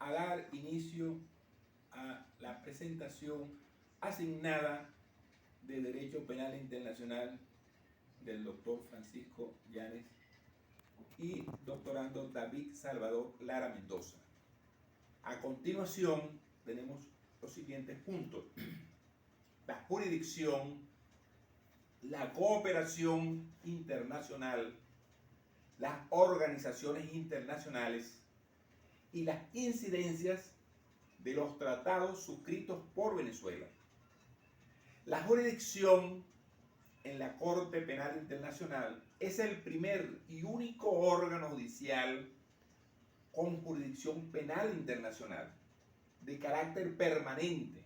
a dar inicio a la presentación asignada de Derecho Penal Internacional del doctor Francisco Llanes y doctorando David Salvador Lara Mendoza. A continuación tenemos los siguientes puntos: la jurisdicción, la cooperación internacional, las organizaciones internacionales y las incidencias de los tratados suscritos por Venezuela. La jurisdicción en la Corte Penal Internacional es el primer y único órgano judicial con jurisdicción penal internacional de carácter permanente,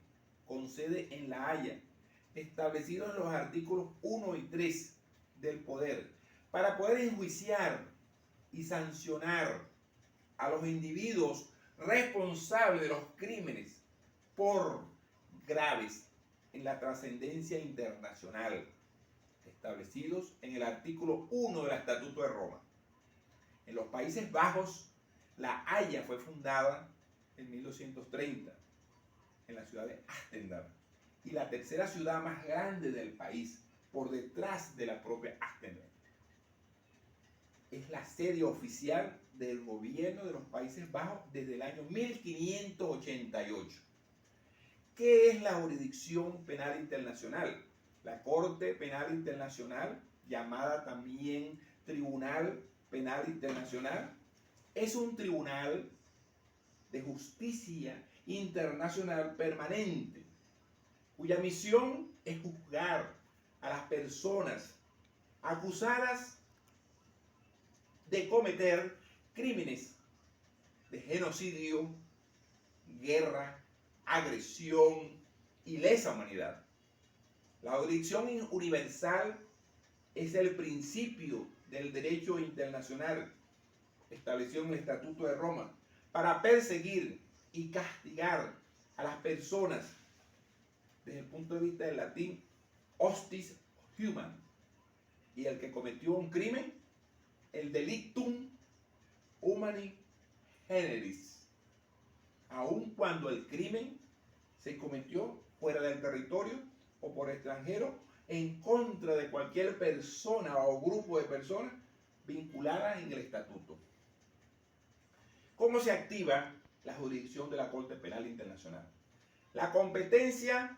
con sede en La Haya, establecido en los artículos 1 y 3 del poder, para poder enjuiciar y sancionar a los individuos responsables de los crímenes por graves en la trascendencia internacional, establecidos en el artículo 1 del Estatuto de Roma. En los Países Bajos, La Haya fue fundada en 1230 en la ciudad de Ámsterdam, y la tercera ciudad más grande del país, por detrás de la propia Ámsterdam. Es la sede oficial del gobierno de los Países Bajos desde el año 1588. ¿Qué es la jurisdicción penal internacional? La Corte Penal Internacional, llamada también Tribunal Penal Internacional, es un tribunal de justicia internacional permanente, cuya misión es juzgar a las personas acusadas de cometer crímenes de genocidio, guerra, agresión y lesa humanidad. La jurisdicción universal es el principio del derecho internacional establecido en el Estatuto de Roma para perseguir y castigar a las personas desde el punto de vista del latín hostis human, y el que cometió un crimen, el delictum humani generis, aun cuando el crimen se cometió fuera del territorio o por extranjero, en contra de cualquier persona o grupo de personas vinculadas en el estatuto. ¿Cómo se activa la jurisdicción de la Corte Penal Internacional? La competencia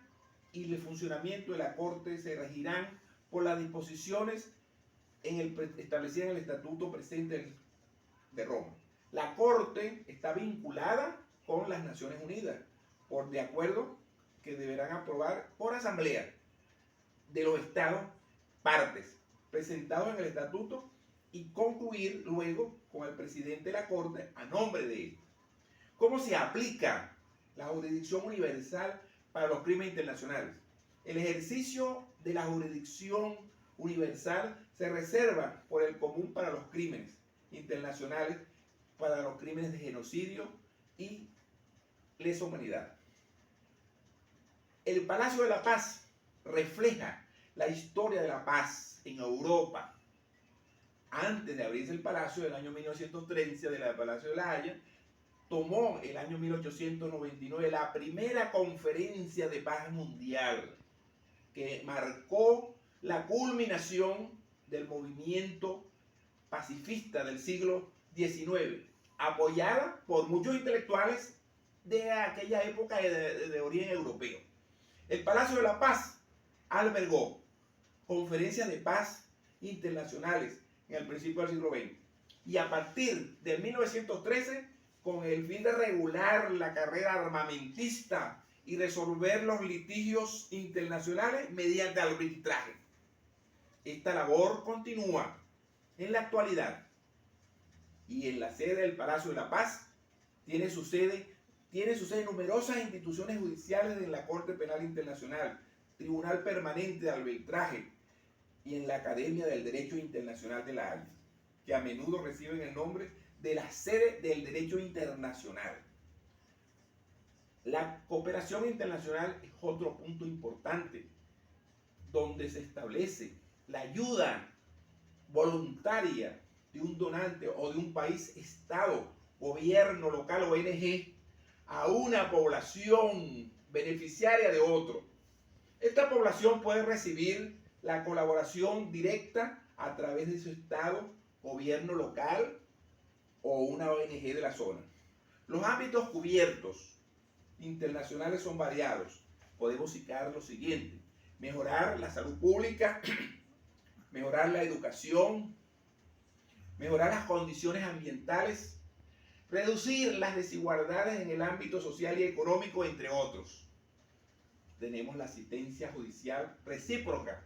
y el funcionamiento de la Corte se regirán por las disposiciones establecidas en el Estatuto presente de Roma. La Corte está vinculada con las Naciones Unidas por de acuerdo que deberán aprobar por asamblea de los estados partes presentados en el estatuto y concluir luego con el presidente de la Corte a nombre de él. ¿Cómo se aplica la jurisdicción universal para los crímenes internacionales? El ejercicio de la jurisdicción universal se reserva por el común para los crímenes internacionales, para los crímenes de genocidio y lesa humanidad. El Palacio de la Paz refleja la historia de la paz en Europa. Antes de abrirse el palacio del año 1930 del Palacio de La Haya, tomó el año 1899 la primera conferencia de paz mundial, que marcó la culminación del movimiento pacifista del siglo XIX, apoyada por muchos intelectuales de aquella época de origen europeo. El Palacio de la Paz albergó conferencias de paz internacionales en el principio del siglo XX, y a partir de 1913, con el fin de regular la carrera armamentista y resolver los litigios internacionales mediante arbitraje. Esta labor continúa en la actualidad, y en la sede del Palacio de la Paz tiene su sede numerosas instituciones judiciales de la Corte Penal Internacional, Tribunal Permanente de Arbitraje, y en la Academia del Derecho Internacional de La Haya, que a menudo reciben el nombre de la sede del derecho internacional. La cooperación internacional es otro punto importante, donde se establece la ayuda voluntaria de un donante o de un país, estado, gobierno local o ONG a una población beneficiaria de otro. Esta población puede recibir la colaboración directa a través de su estado, gobierno local o una ONG de la zona. Los ámbitos cubiertos internacionales son variados. Podemos citar lo siguiente: mejorar la salud pública, mejorar la educación, mejorar las condiciones ambientales, reducir las desigualdades en el ámbito social y económico, entre otros. Tenemos la asistencia judicial recíproca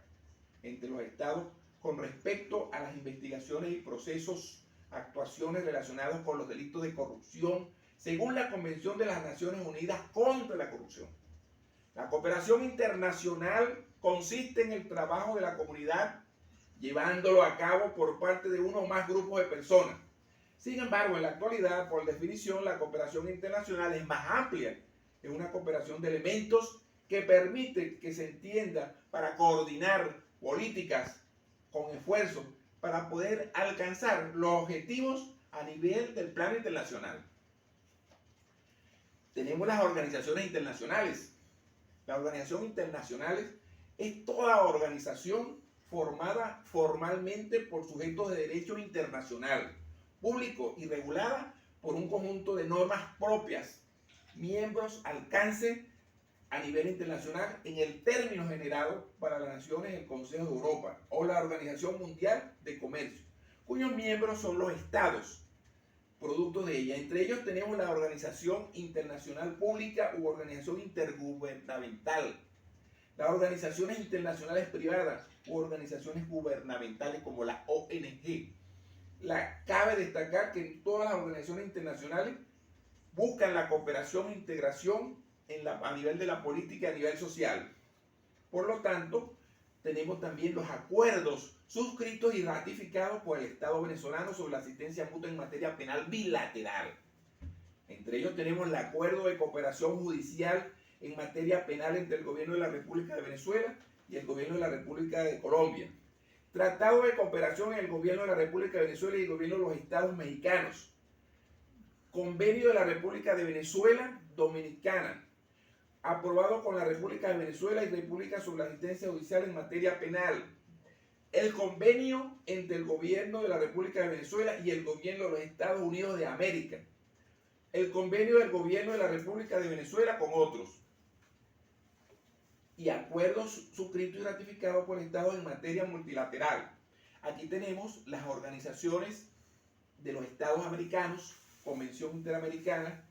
entre los estados con respecto a las investigaciones y procesos, actuaciones relacionadas con los delitos de corrupción, según la Convención de las Naciones Unidas contra la Corrupción. La cooperación internacional consiste en el trabajo de la comunidad llevándolo a cabo por parte de uno o más grupos de personas. Sin embargo, en la actualidad, por definición, la cooperación internacional es más amplia. Es una cooperación de elementos que permite que se entienda para coordinar políticas con esfuerzo para poder alcanzar los objetivos a nivel del plano internacional. Tenemos las organizaciones internacionales. Las organizaciones internacionales es toda organización formada formalmente por sujetos de derecho internacional, público y regulada por un conjunto de normas propias, miembros, alcance a nivel internacional en el término generado para las naciones el Consejo de Europa o la Organización Mundial de Comercio, cuyos miembros son los estados, producto de ella. Entre ellos tenemos la Organización Internacional Pública u Organización Intergubernamental, las organizaciones internacionales privadas u organizaciones gubernamentales como la ONG. Cabe destacar que todas las organizaciones internacionales buscan la cooperación e integración a nivel de la política y a nivel social. Por lo tanto, tenemos también los acuerdos suscritos y ratificados por el Estado venezolano sobre la asistencia mutua en materia penal bilateral. Entre ellos tenemos el Acuerdo de Cooperación Judicial en materia penal entre el Gobierno de la República de Venezuela y el Gobierno de la República de Colombia. Tratado de cooperación en el Gobierno de la República de Venezuela y el Gobierno de los Estados Mexicanos. Convenio de la República de Venezuela Dominicana, aprobado con la República de Venezuela y República sobre la asistencia judicial en materia penal. El convenio entre el Gobierno de la República de Venezuela y el Gobierno de los Estados Unidos de América. El convenio del Gobierno de la República de Venezuela con otros. Y acuerdos suscritos y ratificados por Estados en materia multilateral. Aquí tenemos las organizaciones de los Estados americanos, Convención Interamericana.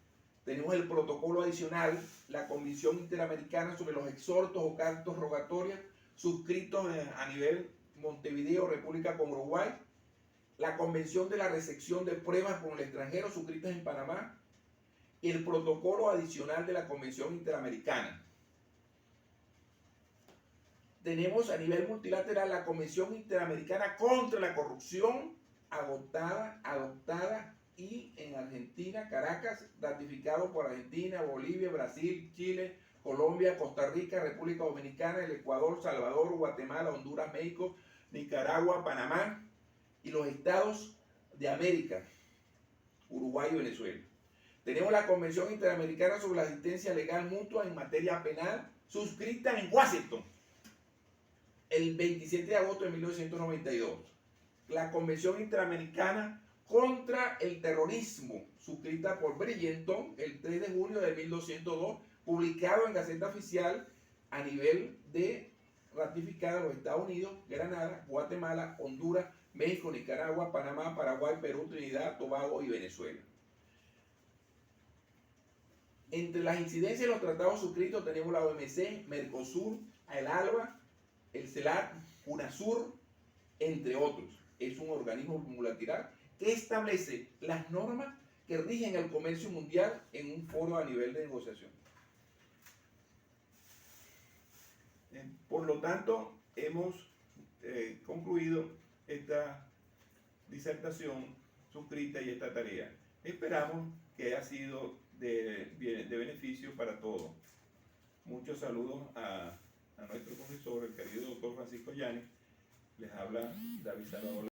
Tenemos el protocolo adicional, la Convención Interamericana sobre los exhortos o cartas rogatorias suscritos a nivel Montevideo, República con Uruguay. La Convención de la Recepción de Pruebas con el extranjero suscritas en Panamá. Y el protocolo adicional de la Convención Interamericana. Tenemos a nivel multilateral la Convención Interamericana contra la Corrupción, adoptada y en Argentina, Caracas, ratificado por Argentina, Bolivia, Brasil, Chile, Colombia, Costa Rica, República Dominicana, el Ecuador, Salvador, Guatemala, Honduras, México, Nicaragua, Panamá y los estados de América, Uruguay y Venezuela. Tenemos la Convención Interamericana sobre la Asistencia Legal Mutua en materia penal, suscrita en Washington el 27 de agosto de 1992. La Convención Interamericana contra el Terrorismo, suscrita por Bridgeton el 3 de junio de 1202, publicado en Gaceta Oficial a nivel de ratificada los Estados Unidos, Granada, Guatemala, Honduras, México, Nicaragua, Panamá, Paraguay, Perú, Trinidad, Tobago y Venezuela. Entre las incidencias de los tratados suscritos tenemos la OMC, Mercosur, el ALBA, el CELAC, UNASUR, entre otros. Es un organismo multilateral que establece las normas que rigen el comercio mundial en un foro a nivel de negociación. Por lo tanto, hemos concluido esta disertación suscrita y esta tarea. Esperamos que haya sido de beneficio para todos. Muchos saludos a nuestro profesor, el querido doctor Francisco Llanes. Les habla David Salvador.